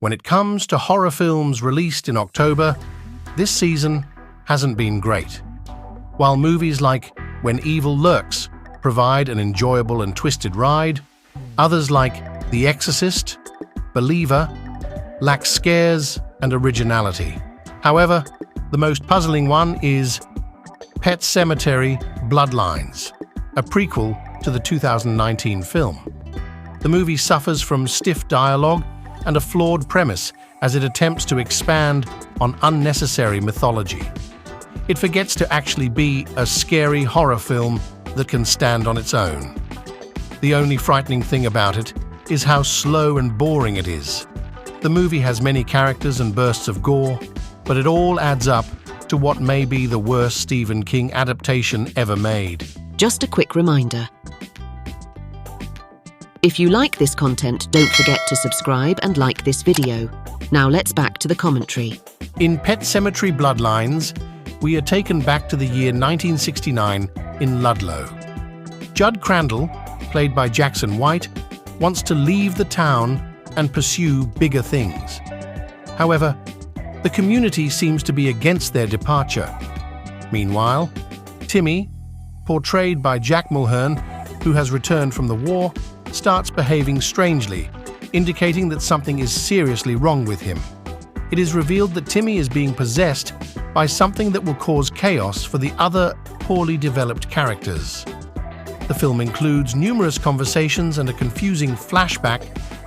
When it comes to horror films released in October, this season hasn't been great. While movies like When Evil Lurks provide an enjoyable and twisted ride, others like The Exorcist, Believer, lack scares and originality. However, the most puzzling one is Pet Sematary: Bloodlines, a prequel to the 2019 film. The movie suffers from stiff dialogue and a flawed premise as it attempts to expand on unnecessary mythology. It forgets to actually be a scary horror film that can stand on its own. The only frightening thing about it is how slow and boring it is. The movie has many characters and bursts of gore, but it all adds up to what may be the worst Stephen King adaptation ever made. Just a quick reminder. If you like this content, don't forget to subscribe and like this video. Now let's back to the commentary. In Pet Sematary: Bloodlines, we are taken back to the year 1969 in Ludlow. Judd Crandall, played by Jackson White, wants to leave the town and pursue bigger things. However, the community seems to be against their departure. Meanwhile, Timmy, portrayed by Jack Mulhern, who has returned from the war, starts behaving strangely, indicating that something is seriously wrong with him. It is revealed that Timmy is being possessed by something that will cause chaos for the other poorly developed characters. The film includes numerous conversations and a confusing flashback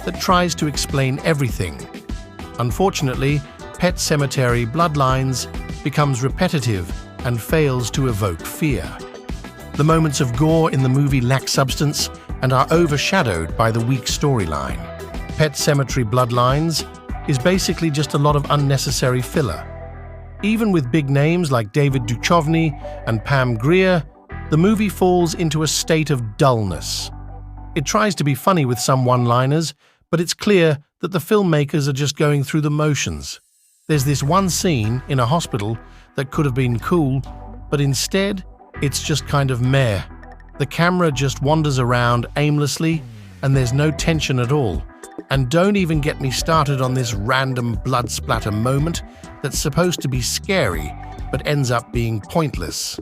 that tries to explain everything. Unfortunately, Pet Sematary: Bloodlines becomes repetitive and fails to evoke fear. The moments of gore in the movie lack substance and are overshadowed by the weak storyline. Pet Sematary: Bloodlines is basically just a lot of unnecessary filler. Even with big names like David Duchovny and Pam Grier, the movie falls into a state of dullness. It tries to be funny with some one-liners, but it's clear that the filmmakers are just going through the motions. There's this one scene in a hospital that could have been cool, but instead, it's just kind of meh. The camera just wanders around aimlessly, and there's no tension at all. And don't even get me started on this random blood splatter moment that's supposed to be scary, but ends up being pointless.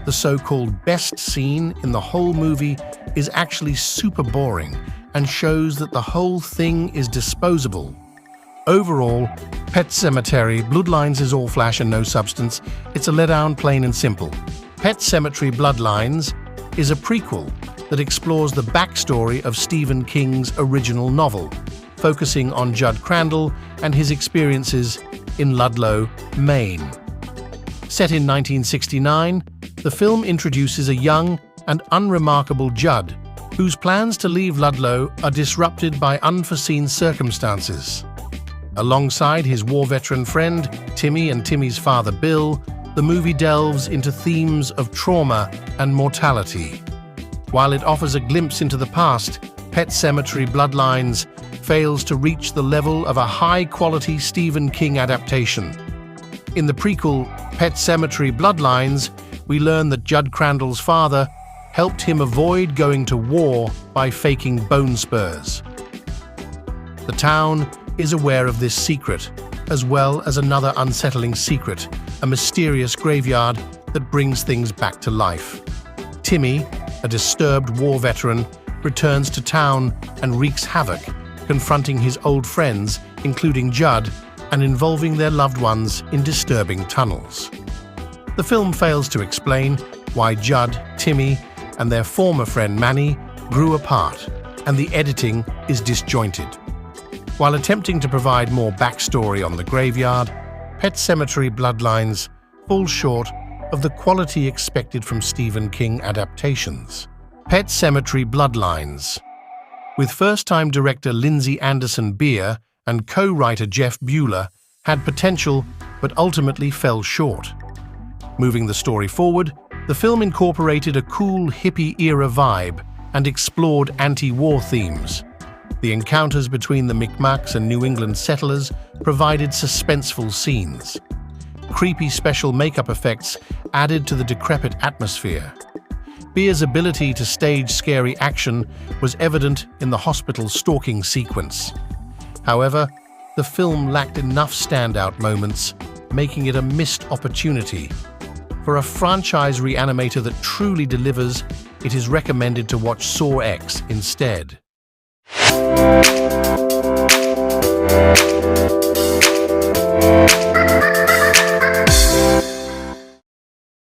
The so-called best scene in the whole movie is actually super boring and shows that the whole thing is disposable. Overall, Pet Sematary: Bloodlines is all flash and no substance. It's a letdown, plain and simple. Pet Sematary: Bloodlines is a prequel that explores the backstory of Stephen King's original novel, focusing on Judd Crandall and his experiences in Ludlow, Maine. Set in 1969, the film introduces a young and unremarkable Judd, whose plans to leave Ludlow are disrupted by unforeseen circumstances. Alongside his war veteran friend, Timmy, and Timmy's father, Bill, the movie delves into themes of trauma and mortality. While it offers a glimpse into the past, Pet Sematary: Bloodlines fails to reach the level of a high-quality Stephen King adaptation. In the prequel, Pet Sematary: Bloodlines, we learn that Judd Crandall's father helped him avoid going to war by faking bone spurs. The town is aware of this secret, as well as another unsettling secret, a mysterious graveyard that brings things back to life. Timmy, a disturbed war veteran, returns to town and wreaks havoc, confronting his old friends, including Judd, and involving their loved ones in disturbing tunnels. The film fails to explain why Judd, Timmy, and their former friend Manny grew apart, and the editing is disjointed. While attempting to provide more backstory on the graveyard, Pet Sematary: Bloodlines falls short of the quality expected from Stephen King adaptations. Pet Sematary: Bloodlines, with first-time director Lindsay Anderson Beer and co-writer Jeff Bueller, had potential but ultimately fell short. Moving the story forward, the film incorporated a cool hippie-era vibe and explored anti-war themes. The encounters between the Micmacs and New England settlers provided suspenseful scenes. Creepy special makeup effects added to the decrepit atmosphere. Beer's ability to stage scary action was evident in the hospital stalking sequence. However, the film lacked enough standout moments, making it a missed opportunity. For a franchise reanimator that truly delivers, it is recommended to watch Saw X instead.